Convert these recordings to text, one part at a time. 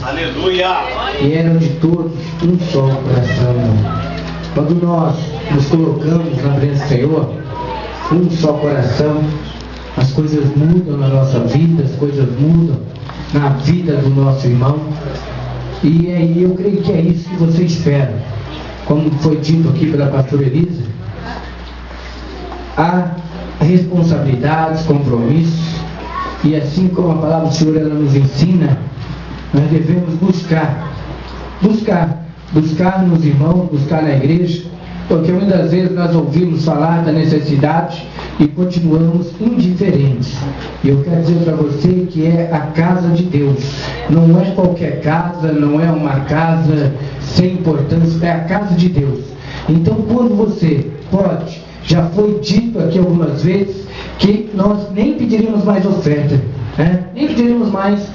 Aleluia! E eram de todos um só coração. Quando nós nos colocamos na presença do Senhor, um só coração, as coisas mudam na nossa vida, as coisas mudam na vida do nosso irmão. E aí eu creio que é isso que você espera. Como foi dito aqui pela pastora Elisa, há responsabilidades, compromissos, e assim como a palavra do Senhor ela nos ensina, nós devemos buscar nos irmãos, buscar na igreja, porque muitas vezes nós ouvimos falar da necessidade e continuamos indiferentes. E eu quero dizer para você que é a casa de Deus, não é qualquer casa, não é uma casa sem importância, é a casa de Deus. Então quando você pode, já foi dito aqui algumas vezes, que nós nem pediríamos mais oferta, né? Nem pediríamos mais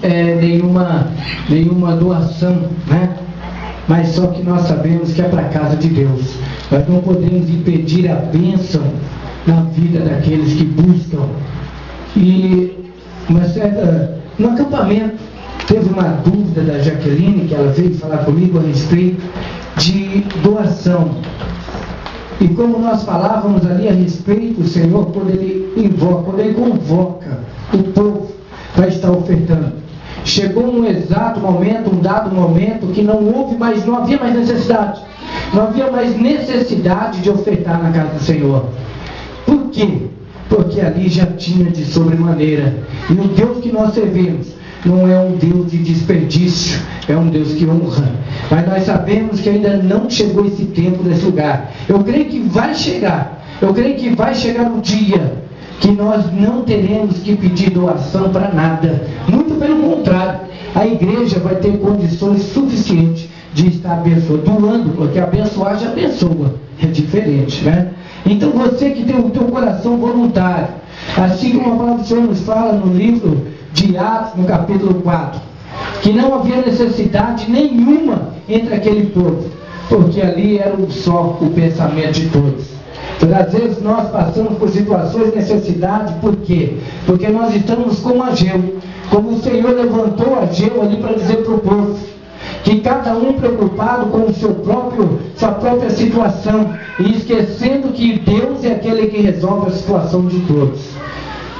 nenhuma doação, né? Mas só que nós sabemos que é para a casa de Deus. Nós não podemos impedir a bênção na vida daqueles que buscam. E no acampamento teve uma dúvida da Jaqueline, que ela veio falar comigo a respeito de doação. E como nós falávamos ali a respeito, o Senhor, quando Ele convoca o povo para estar ofertando, chegou um exato momento, um dado momento, que não havia mais necessidade. Não havia mais necessidade de ofertar na casa do Senhor. Por quê? Porque ali já tinha de sobremaneira. E o Deus que nós servimos não é um Deus de desperdício, é um Deus que honra. Mas nós sabemos que ainda não chegou esse tempo nesse lugar. Eu creio que vai chegar. Eu creio que vai chegar um dia que nós não teremos que pedir doação para nada. Muito pelo contrário, a igreja vai ter condições suficientes de estar doando, porque abençoar já abençoa, é diferente, né? Então você que tem o teu coração voluntário, assim como a palavra do Senhor nos fala no livro de Atos, no capítulo 4, que não havia necessidade nenhuma entre aquele povo, porque ali era um só o pensamento de todos. Às vezes nós passamos por situações de necessidade, por quê? Porque nós estamos como Ageu, como o Senhor levantou Ageu ali para dizer para o povo, que cada um preocupado com sua própria situação, e esquecendo que Deus é aquele que resolve a situação de todos.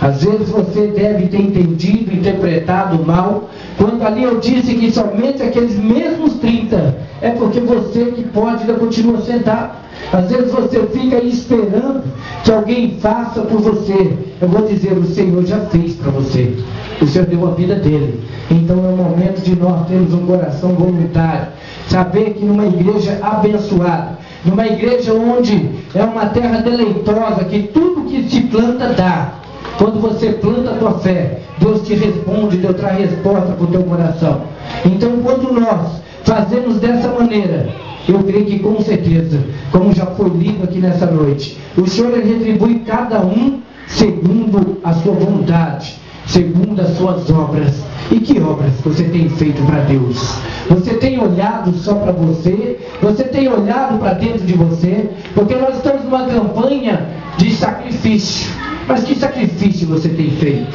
Às vezes você deve ter entendido, interpretado mal, quando ali eu disse que somente aqueles mesmos 30, é porque você que pode ainda continua sentado. Às vezes você fica aí esperando que alguém faça por você. Eu vou dizer, o Senhor já fez para você. O Senhor deu a vida dele. Então é o momento de nós termos um coração voluntário. Saber que numa igreja abençoada, numa igreja onde é uma terra deleitosa, que tudo que se planta dá. Quando você planta a tua fé, Deus te responde, Deus traz resposta para o teu coração. Então quando nós fazemos dessa maneira, eu creio que com certeza, como já foi lido aqui nessa noite, o Senhor retribui cada um segundo a sua vontade, segundo as suas obras. E que obras você tem feito para Deus? Você tem olhado só para você? Você tem olhado para dentro de você? Porque nós estamos numa campanha de sacrifício. Mas que sacrifício você tem feito?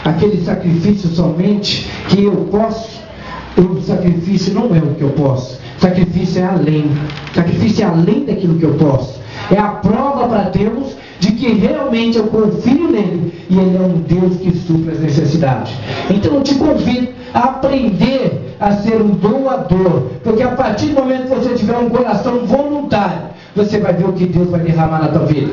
Aquele sacrifício somente que eu posso? O sacrifício não é o que eu posso. Sacrifício é além. Sacrifício é além daquilo que eu posso. É a prova para Deus de que realmente eu confio nele e ele é um Deus que supre as necessidades. Então eu te convido a aprender a ser um doador, porque a partir do momento que você tiver um coração voluntário, você vai ver o que Deus vai derramar na tua vida.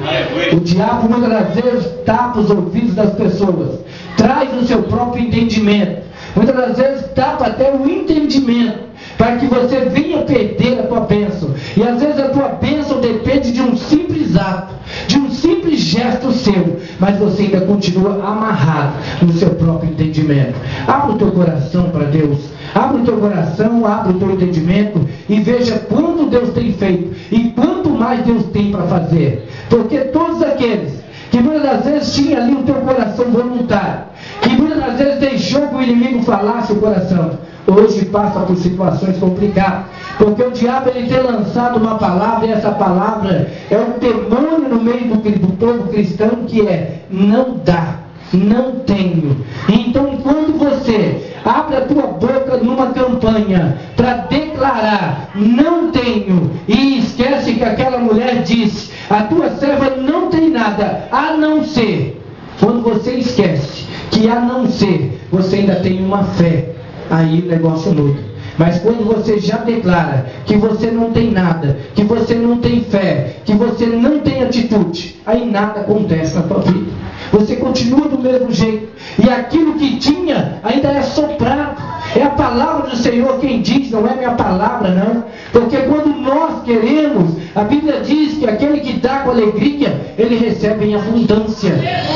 O diabo muitas das vezes tapa os ouvidos das pessoas, traz o seu próprio entendimento, muitas das vezes tapa até o entendimento, para que você venha perder a tua bênção. E às vezes a tua bênção depende de um simples ato, de um simples gesto seu, mas você ainda continua amarrado no seu próprio entendimento. Abra o teu coração para Deus, abra o teu coração, abra o teu entendimento e veja quanto Deus tem feito e quanto mais Deus tem para fazer. Porque todos aqueles que muitas das vezes tinham ali o teu coração voluntário, que muitas das vezes deixou que o inimigo falasse o coração, hoje passa por situações complicadas, porque o diabo ele tem lançado uma palavra, e essa palavra é um demônio no meio do povo cristão, que é: não dá. não tenho. Então, quando você abre a tua boca numa campanha para declarar não tenho, e esquece que aquela mulher disse, a tua serva não tem nada a não ser. Quando você esquece que a não ser, você ainda tem uma fé, aí o negócio muda. Mas quando você já declara que você não tem nada, que você não tem fé, que você não tem atitude, aí nada acontece na tua vida. Você continua do mesmo jeito. E aquilo que tinha ainda é soprado. É a palavra do Senhor quem diz, não é minha palavra não. Porque quando nós queremos, a Bíblia diz que aquele que dá com alegria, ele recebe em abundância.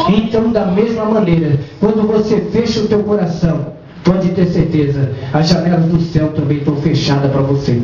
Então, da mesma maneira, quando você fecha o teu coração, pode ter certeza, as janelas do céu também estão fechadas para você.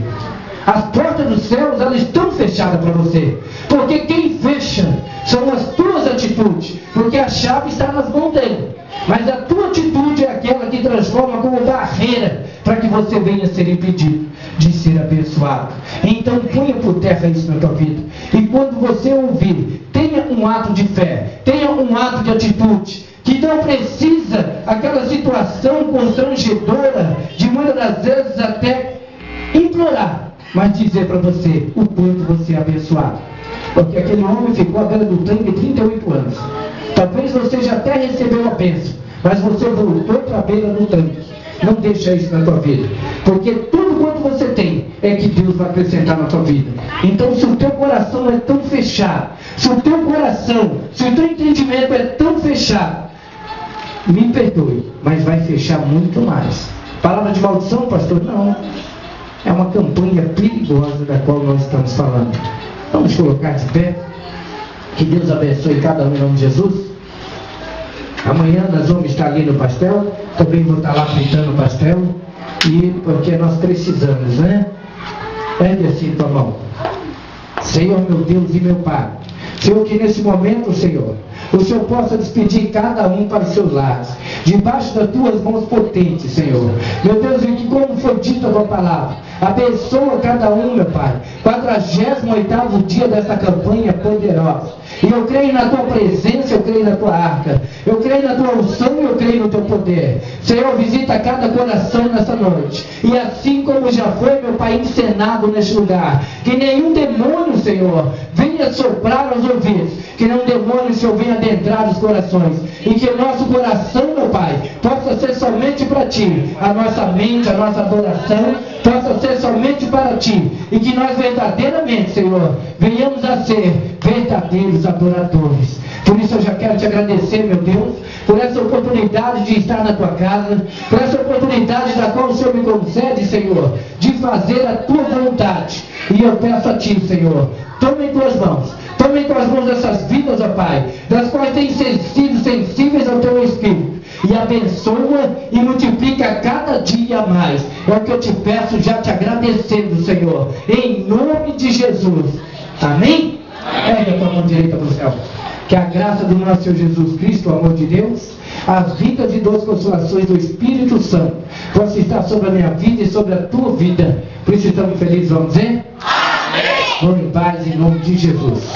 As portas dos céus, elas estão fechadas para você. Porque quem fecha são as tuas atitudes. Porque a chave está nas mãos dele. Mas a tua atitude é aquela que transforma como barreira para que você venha ser impedido de ser abençoado. Então ponha por terra isso na tua vida. E quando você ouvir, tenha um ato de fé, tenha um ato de atitude. Que não precisa aquela situação constrangedora de muitas das vezes até implorar, mas dizer para você o quanto você é abençoado. Porque aquele homem ficou à beira do tanque 38 anos. Talvez você já até recebeu a bênção, mas você voltou para a beira do tanque. Não deixa isso na tua vida. Porque tudo quanto você tem é que Deus vai acrescentar na tua vida. Então, se o teu coração é tão fechado, se o teu coração, se o teu entendimento é tão fechado, me perdoe, mas vai fechar muito mais. Palavra de maldição, pastor? Não. É uma campanha perigosa da qual nós estamos falando. Vamos colocar de pé. Que Deus abençoe cada um em nome de Jesus. Amanhã nós vamos estar ali no pastel. Também vou estar lá fritando o pastel. E porque nós precisamos, né? Ergue assim tua mão. Senhor, meu Deus e meu Pai. Senhor, que nesse momento, Senhor, o Senhor possa despedir cada um para os seus lares, debaixo das tuas mãos potentes, Senhor. Meu Deus, e que como foi dito a tua palavra, abençoa cada um, meu Pai. 48º dia dessa campanha poderosa. E eu creio na tua presença, eu creio na tua arca. Eu creio na tua unção e eu creio no teu poder. Senhor, visita cada coração nessa noite. E assim como já foi, meu Pai, encenado neste lugar, que nenhum demônio, Senhor, venha soprar aos ouvidos. Que nenhum demônio, Senhor, venha adentrar os corações. E que o nosso coração, meu Pai, possa ser somente para Ti. A nossa mente, a nossa adoração possa ser somente para Ti. E que nós verdadeiramente, Senhor, venhamos a ser verdadeiros adoradores. Por isso eu já quero te agradecer, meu Deus, por essa oportunidade de estar na tua casa, por essa oportunidade da qual o Senhor me concede, Senhor, de fazer a tua vontade. E eu peço a Ti, Senhor, tome em tuas mãos dessas vidas, ó Pai, das quais têm sido sensíveis ao teu Espírito, e abençoa e multiplica cada dia mais. É o que eu te peço, já te agradecendo, Senhor, em nome de Jesus. Amém? Ergue a tua mão direita para o céu. Que a graça do nosso Senhor Jesus Cristo, o amor de Deus, as ricas e doces consolações do Espírito Santo possa estar sobre a minha vida e sobre a tua vida. Por isso estamos felizes, vamos dizer? Amém. Vamos em paz, em nome de Jesus.